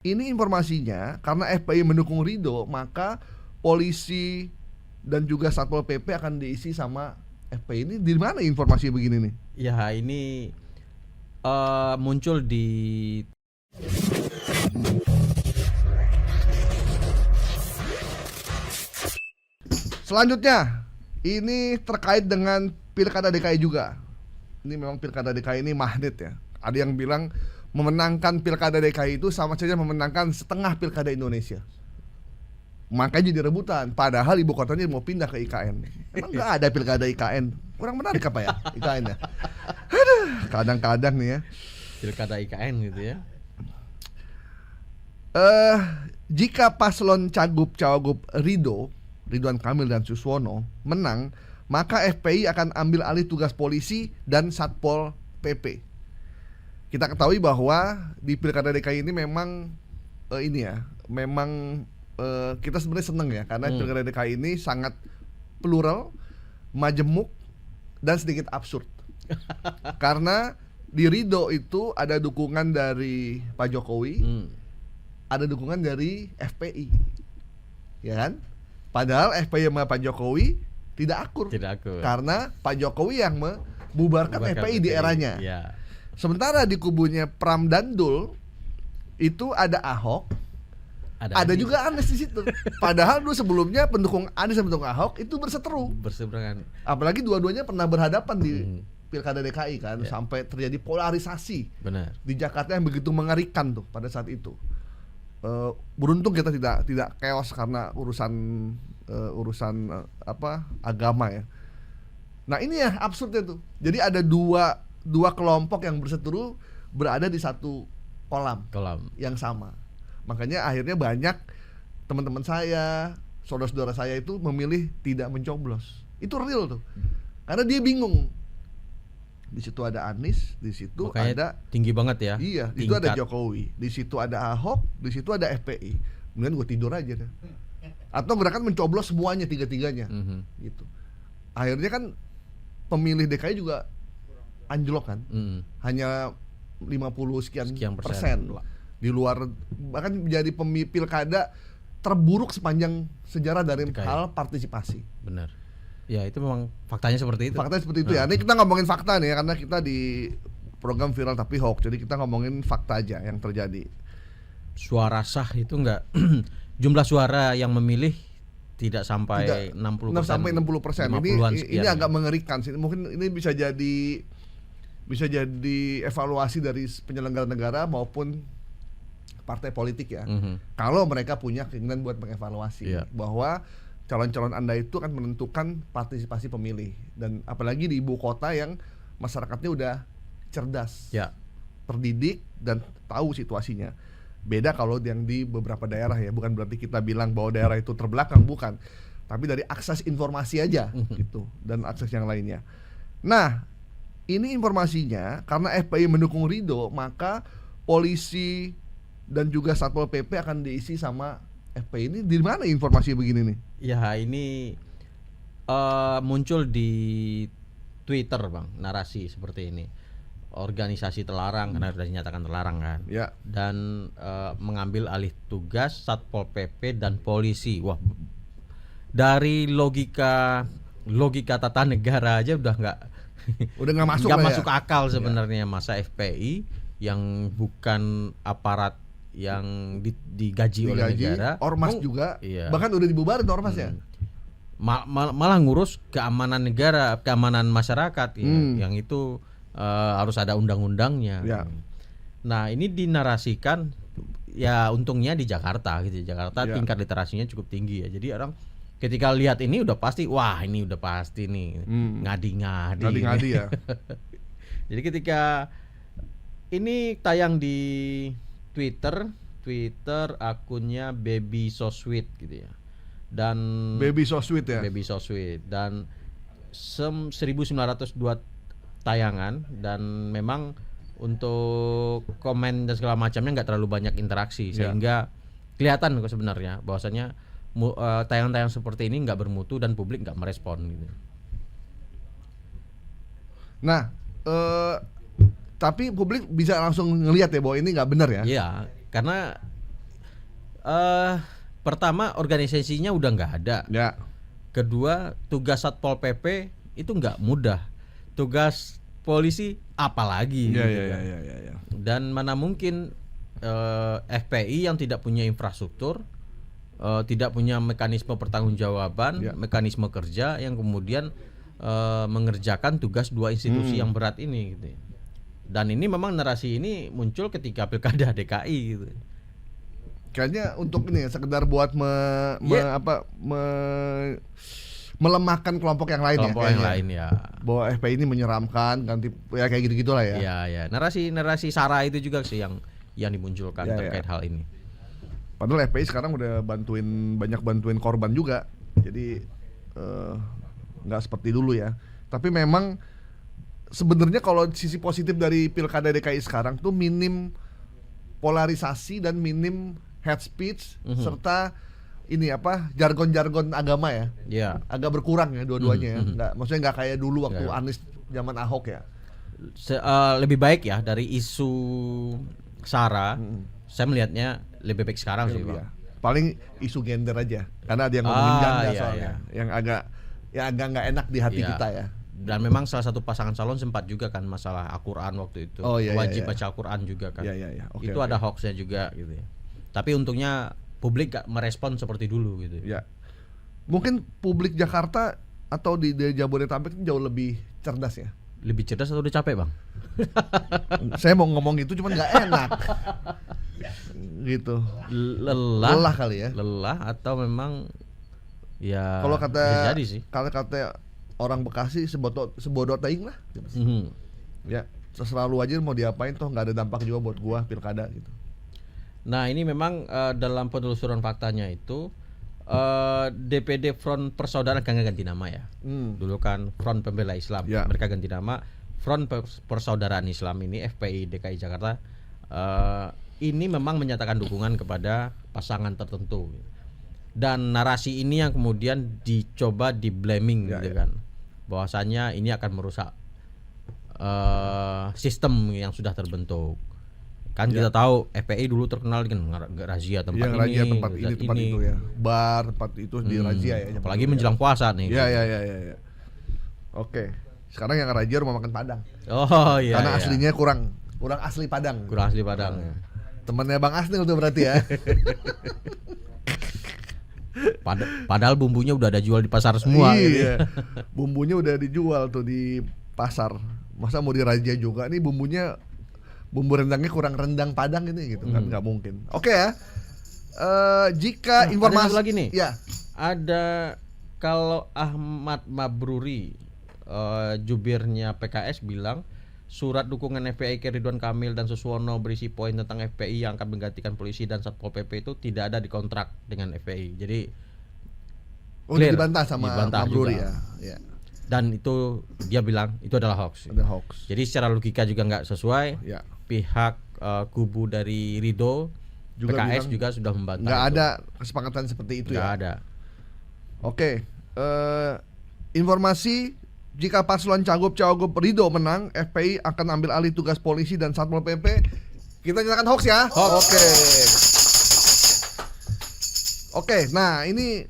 Ini informasinya karena FPI mendukung Ridho, maka polisi dan juga Satpol PP akan diisi sama FPI. Ini di mana informasi begini nih? Ya ini muncul di Selanjutnya, ini terkait dengan Pilkada DKI juga. Ini memang Pilkada DKI ini magnet ya. Ada yang bilang memenangkan Pilkada DKI itu sama saja memenangkan setengah Pilkada Indonesia. Makanya jadi rebutan. Padahal ibu kotanya mau pindah ke IKN. Emang nggak ada Pilkada IKN? Kurang menarik apa ya IKN-nya? Aduh, kadang-kadang nih ya. Pilkada IKN gitu ya. Jika paslon Cagup-Cawagup Ridwan Kamil dan Suswono menang, maka FPI akan ambil alih tugas polisi dan Satpol PP. Kita ketahui bahwa di Pilkada DKI ini memang kita sebenarnya seneng ya karena Pilkada DKI ini sangat plural, majemuk dan sedikit absurd. Karena di Ridho itu ada dukungan dari Pak Jokowi, ada dukungan dari FPI, ya kan? Padahal FPI sama Pak Jokowi tidak akur. Karena Pak Jokowi yang membubarkan FPI di eranya. Ya. Sementara di kubunya Pram dan Dul itu ada Ahok, ada juga Anies di situ. Padahal dulu sebelumnya pendukung Anies dan pendukung Ahok itu berseberangan. Apalagi dua-duanya pernah berhadapan di Pilkada DKI kan, sampai terjadi polarisasi. Benar. Di Jakarta yang begitu mengerikan tuh pada saat itu. Beruntung kita tidak chaos karena urusan agama ya. Nah ini ya absurdnya tuh. Jadi ada dua kelompok yang berseteru berada di satu kolam yang sama. Makanya akhirnya banyak teman-teman saya, saudara-saudara saya itu memilih tidak mencoblos. Itu real tuh. Karena dia bingung. Di situ ada Anies, di situ makanya ada tinggi banget ya. Iya, di situ ada Jokowi, di situ ada Ahok, di situ ada FPI. Kemudian gue tidur aja deh. Atau mereka mencoblos semuanya tiga-tiganya. Gitu. Akhirnya kan pemilih DKI juga anjlok kan. Hanya 50 sekian persen. Di luar, bahkan menjadi pilkada terburuk sepanjang sejarah dari hal partisipasi. Benar. Ya itu memang faktanya seperti itu. Faktanya seperti itu ya. Ini kita ngomongin fakta nih ya, karena kita di program Viral Tapi Hoax. Jadi kita ngomongin fakta aja yang terjadi. Suara sah itu enggak jumlah suara yang memilih tidak sampai 60%. Sampai 60%. Ini agak mengerikan sih. Mungkin ini bisa jadi evaluasi dari penyelenggara negara maupun partai politik ya. Kalau mereka punya keinginan buat mengevaluasi bahwa calon-calon Anda itu akan menentukan partisipasi pemilih, dan apalagi di ibu kota yang masyarakatnya udah cerdas, terdidik dan tahu situasinya. Beda kalau yang di beberapa daerah ya, bukan berarti kita bilang bahwa daerah itu terbelakang, bukan, tapi dari akses informasi aja gitu dan akses yang lainnya. Nah, ini informasinya karena FPI mendukung Ridho, maka polisi dan juga Satpol PP akan diisi sama FPI. Ini di mana informasi begini nih? Ya ini muncul di Twitter Bang, narasi seperti ini. Organisasi terlarang karena sudah dinyatakan terlarang kan. Ya. Dan mengambil alih tugas Satpol PP dan polisi. Wah, dari logika tata negara aja udah nggak masuk akal sebenarnya. Masa FPI yang bukan aparat yang digaji oleh negara, ormas juga, bahkan udah dibubarin ormasnya. Malah ngurus keamanan negara, keamanan masyarakat yang itu harus ada undang-undangnya. Nah ini dinarasikan ya, untungnya di Jakarta gitu. Jakarta tingkat literasinya cukup tinggi ya. Jadi orang ketika lihat ini udah pasti, wah ini udah pasti nih ngadi-ngadi ya. Jadi ketika ini tayang di Twitter akunnya Baby So Sweet gitu ya. Dan Baby So Sweet ya. Baby So Sweet dan 1902 tayangan, dan memang untuk komen dan segala macamnya nggak terlalu banyak interaksi, sehingga kelihatan kok sebenarnya bahwasanya tayangan-tayangan seperti ini nggak bermutu dan publik nggak merespon gitu. Nah, tapi publik bisa langsung ngelihat ya bahwa ini nggak benar ya? Iya, karena Pertama, organisasinya udah nggak ada. Ya. Kedua, tugas Satpol PP itu nggak mudah. Tugas polisi apalagi. Ya, gitu kan. ya. Dan mana mungkin FPI yang tidak punya infrastruktur, tidak punya mekanisme pertanggungjawaban, mekanisme kerja yang kemudian mengerjakan tugas dua institusi yang berat ini gitu. Dan ini memang narasi ini muncul ketika Pilkada DKI gitu. Kayaknya untuk ini sekedar buat melemahkan kelompok yang lain kelompok ya. Yang lain ya. Bahwa FPI ini menyeramkan, ganti ya kayak gitu-gitulah ya. Iya. Narasi SARA itu juga sih yang dimunculkan terkait hal ini. Padahal FPI sekarang udah banyak bantuin korban juga. Jadi nggak seperti dulu ya. Tapi memang sebenarnya kalau sisi positif dari Pilkada DKI sekarang tuh minim polarisasi dan minim hate speech serta ini jargon-jargon agama ya. Iya. Agak berkurang ya dua-duanya ya. Maksudnya nggak kayak dulu waktu Anies zaman Ahok ya. Lebih baik ya dari isu SARA. Saya melihatnya lebih baik sekarang sih, Bang. Paling isu gender aja. Karena ada yang ngomongin janda soalnya. Yang agak nggak enak di hati kita ya. Dan memang salah satu pasangan calon sempat juga kan masalah Al-Quran waktu itu. Wajib baca Al-Quran juga kan. Itu ada hoaxnya juga gitu ya. Tapi untungnya publik gak merespon seperti dulu gitu. Ya. Mungkin publik Jakarta atau di Jabodetabek jauh lebih cerdas ya. Lebih cerdas atau udah capek, Bang? Saya mau ngomong gitu cuman nggak enak. Gitu. Lelah kali ya. Lelah atau memang ya kalau kata bisa jadi sih. Kalau kata orang Bekasi sebodoh teing lah. Ya, selalu aja mau diapain toh nggak ada dampak juga buat gua pilkada gitu. Nah, ini memang dalam penelusuran faktanya itu DPD Front Persaudaraan kan ganti nama ya. Dulu kan Front Pembela Islam, mereka ganti nama Front Persaudaraan Islam ini FPI DKI Jakarta ini memang menyatakan dukungan kepada pasangan tertentu. Dan narasi ini yang kemudian dicoba di-blaming gitu kan. Bahwasanya ini akan merusak sistem yang sudah terbentuk. Kan kita tahu FPI dulu terkenal dengan razia tempat ini, razia tempat itu ya. Bar tempat itu di razia ya. Apalagi menjelang puasa nih. Iya. Oke. Sekarang yang razia rumah makan Padang. Oh iya. Karena aslinya kurang asli Padang. Kurang asli Padang. Temennya Bang Asnil tuh berarti ya. Padahal bumbunya udah ada jual di pasar semua. Iya. Bumbunya udah dijual tuh di pasar. Masa mau dirazia juga nih bumbu rendangnya kurang rendang Padang ini gitu kan, nggak mungkin. Oke ya. Jika informasi ada lagi nih. Ya. Ada kalau Ahmad Mabruri jubirnya PKS bilang surat dukungan FPI ke Ridwan Kamil dan Suswono berisi poin tentang FPI yang akan menggantikan polisi dan Satpol PP itu tidak ada di kontrak dengan FPI. Jadi dibantah sama Mabruri ya. Dan itu dia bilang itu adalah hoax. Ada hoax. Jadi secara logika juga nggak sesuai. Ya. Pihak kubu dari Ridho juga PKS juga sudah membantah. Nggak ada kesepakatan seperti itu. Nggak ada. Oke. Informasi jika paslon Cagup Ridho menang, FPI akan ambil alih tugas polisi dan Satpol PP. Kita nyatakan hoax ya. Hoax. Oke. Nah ini